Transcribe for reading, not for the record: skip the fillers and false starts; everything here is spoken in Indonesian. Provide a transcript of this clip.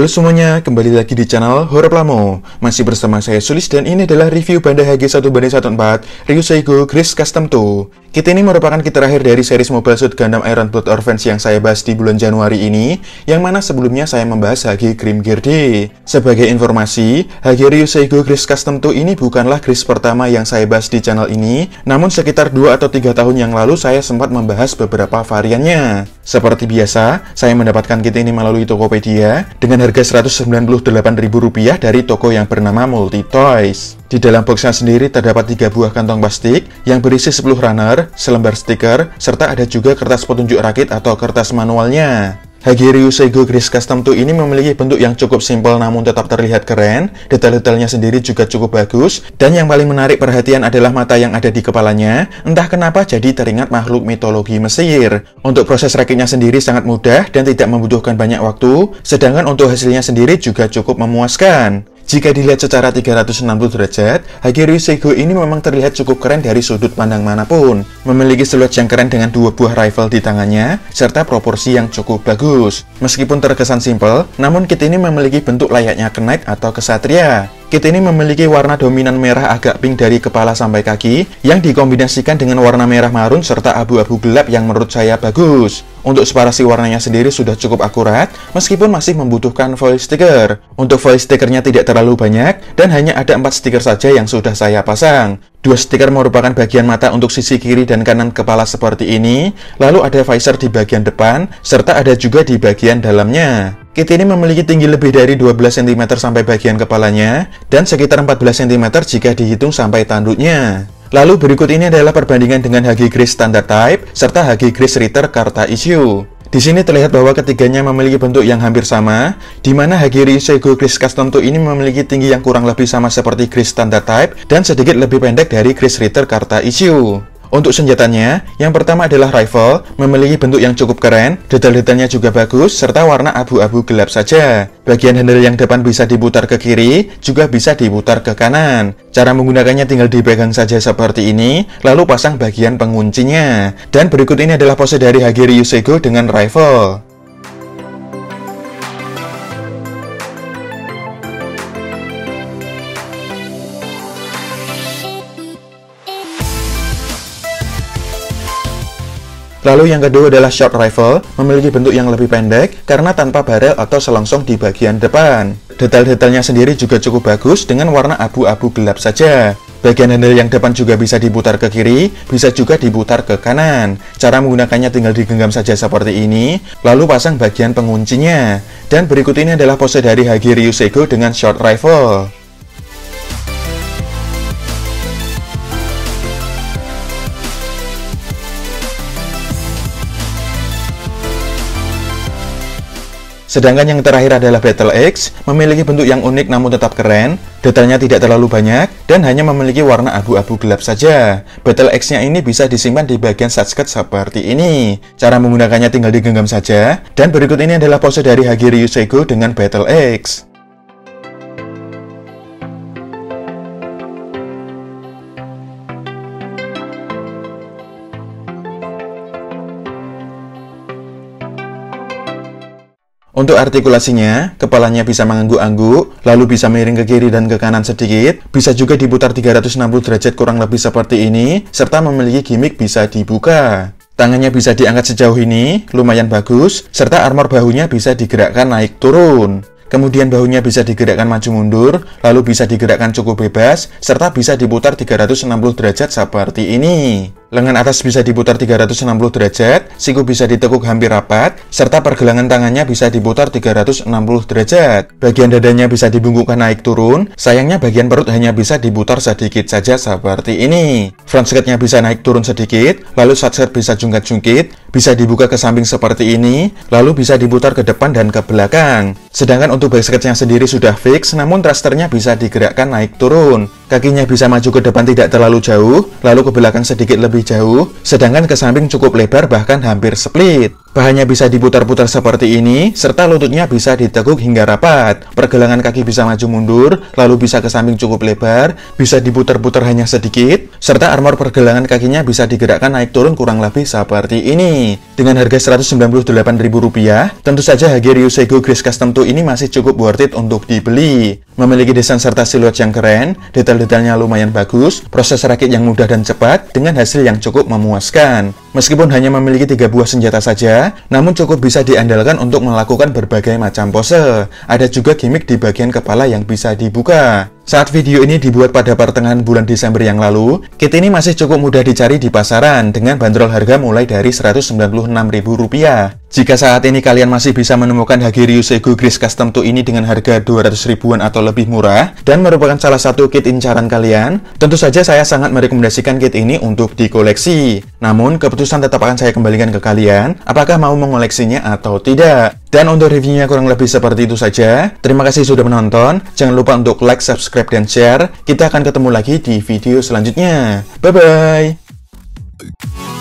Halo semuanya, kembali lagi di channel Horor Plamo. Masih bersama saya Sulis dan ini adalah review Banda HG 1:14 Ryuseigo Gris Custom 2. Kit ini merupakan kit terakhir dari series Mobile Suit Gundam Iron Blood Orphans yang saya bahas di bulan Januari ini, yang mana sebelumnya saya membahas HG Grim Gear D. Sebagai informasi, HG Ryuseigo Gris Custom 2 ini bukanlah Gris pertama yang saya bahas di channel ini, namun sekitar 2 atau 3 tahun yang lalu saya sempat membahas beberapa variannya. Seperti biasa, saya mendapatkan kit ini melalui Tokopedia dengan harga Rp198.000 dari toko yang bernama Multi Toys. Di dalam boxnya sendiri terdapat 3 buah kantong plastik yang berisi 10 runner, selembar stiker, serta ada juga kertas petunjuk rakit atau kertas manualnya. HG Ryuseigo Gris Custom 2 ini memiliki bentuk yang cukup simpel namun tetap terlihat keren, detail-detailnya sendiri juga cukup bagus, dan yang paling menarik perhatian adalah mata yang ada di kepalanya, entah kenapa jadi teringat makhluk mitologi Mesir. Untuk proses rakitnya sendiri sangat mudah dan tidak membutuhkan banyak waktu, sedangkan untuk hasilnya sendiri juga cukup memuaskan. Jika dilihat secara 360 derajat, HG Ryuseigo ini memang terlihat cukup keren dari sudut pandang manapun. Memiliki siluet yang keren dengan 2 buah rifle di tangannya, serta proporsi yang cukup bagus. Meskipun terkesan simpel, namun kit ini memiliki bentuk layaknya knight atau kesatria. Kit ini memiliki warna dominan merah agak pink dari kepala sampai kaki, yang dikombinasikan dengan warna merah marun serta abu-abu gelap yang menurut saya bagus. Untuk separasi warnanya sendiri sudah cukup akurat, meskipun masih membutuhkan foil stiker. Untuk foil stikernya tidak terlalu banyak, dan hanya ada 4 stiker saja yang sudah saya pasang. 2 stiker merupakan bagian mata untuk sisi kiri dan kanan kepala seperti ini, lalu ada visor di bagian depan, serta ada juga di bagian dalamnya. Kit ini memiliki tinggi lebih dari 12 cm sampai bagian kepalanya, dan sekitar 14 cm jika dihitung sampai tanduknya. Lalu berikut ini adalah perbandingan dengan HG Gris Standard Type, serta HG Gris Ritter Karta Issue. Di sini terlihat bahwa ketiganya memiliki bentuk yang hampir sama, di mana HG Ryuseigo Gris Custom 2 ini memiliki tinggi yang kurang lebih sama seperti Gris Standard Type, dan sedikit lebih pendek dari Gris Ritter Karta Issue. Untuk senjatanya, yang pertama adalah rifle, memiliki bentuk yang cukup keren, detail-detailnya juga bagus, serta warna abu-abu gelap saja. Bagian handle yang depan bisa diputar ke kiri, juga bisa diputar ke kanan. Cara menggunakannya tinggal dipegang saja seperti ini, lalu pasang bagian penguncinya. Dan berikut ini adalah pose dari HG Ryuseigo dengan rifle. Lalu yang kedua adalah short rifle, memiliki bentuk yang lebih pendek karena tanpa barel atau selongsong di bagian depan. Detail-detailnya sendiri juga cukup bagus dengan warna abu-abu gelap saja. Bagian handle yang depan juga bisa diputar ke kiri, bisa juga diputar ke kanan. Cara menggunakannya tinggal digenggam saja seperti ini, lalu pasang bagian penguncinya. Dan berikut ini adalah pose dari HG Ryuseigo dengan short rifle. Sedangkan yang terakhir adalah Battle Axe, memiliki bentuk yang unik namun tetap keren, detailnya tidak terlalu banyak, dan hanya memiliki warna abu-abu gelap saja. Battle Axe-nya ini bisa disimpan di bagian side-skirt seperti ini. Cara menggunakannya tinggal digenggam saja, dan berikut ini adalah pose dari HG Ryuseigo dengan Battle Axe. Untuk artikulasinya, kepalanya bisa mengangguk-angguk, lalu bisa miring ke kiri dan ke kanan sedikit, bisa juga diputar 360 derajat kurang lebih seperti ini, serta memiliki gimmick bisa dibuka. Tangannya bisa diangkat sejauh ini, lumayan bagus, serta armor bahunya bisa digerakkan naik turun. Kemudian bahunya bisa digerakkan maju mundur, lalu bisa digerakkan cukup bebas, serta bisa diputar 360 derajat seperti ini. Lengan atas bisa diputar 360 derajat, siku bisa ditekuk hampir rapat, serta pergelangan tangannya bisa diputar 360 derajat. Bagian dadanya bisa dibungkukkan naik turun, sayangnya bagian perut hanya bisa diputar sedikit saja seperti ini. Front skirtnya bisa naik turun sedikit, lalu side skirt bisa jungkat-jungkit, bisa dibuka ke samping seperti ini, lalu bisa diputar ke depan dan ke belakang. Sedangkan untuk back skirtnya sendiri sudah fix, namun thrusternya bisa digerakkan naik turun. Kakinya bisa maju ke depan tidak terlalu jauh, lalu ke belakang sedikit lebih jauh, sedangkan ke samping cukup lebar bahkan hampir split. Bahannya bisa diputar-putar seperti ini, serta lututnya bisa ditekuk hingga rapat. Pergelangan kaki bisa maju mundur, lalu bisa ke samping cukup lebar, bisa diputar-putar hanya sedikit, serta armor pergelangan kakinya bisa digerakkan naik turun kurang lebih seperti ini. Dengan harga Rp198.000, tentu saja Hage Ryu Seigo Grace Custom 2 ini masih cukup worth it untuk dibeli. Memiliki desain serta siluet yang keren, detail-detailnya lumayan bagus, proses rakit yang mudah dan cepat, dengan hasil yang cukup memuaskan. Meskipun hanya memiliki 3 buah senjata saja, namun cukup bisa diandalkan untuk melakukan berbagai macam pose. Ada juga gimmick di bagian kepala yang bisa dibuka. Saat video ini dibuat pada pertengahan bulan Desember yang lalu, kit ini masih cukup mudah dicari di pasaran dengan bandrol harga mulai dari Rp196.000. Jika saat ini kalian masih bisa menemukan Hage Ryu Seigo Grace Custom 2 ini dengan harga 200 ribuan atau lebih murah, dan merupakan salah satu kit incaran kalian, tentu saja saya sangat merekomendasikan kit ini untuk dikoleksi. Namun, keputusan tetap akan saya kembalikan ke kalian, apakah mau mengoleksinya atau tidak. Dan untuk reviewnya kurang lebih seperti itu saja. Terima kasih sudah menonton. Jangan lupa untuk like, subscribe, dan share. Kita akan ketemu lagi di video selanjutnya. Bye-bye!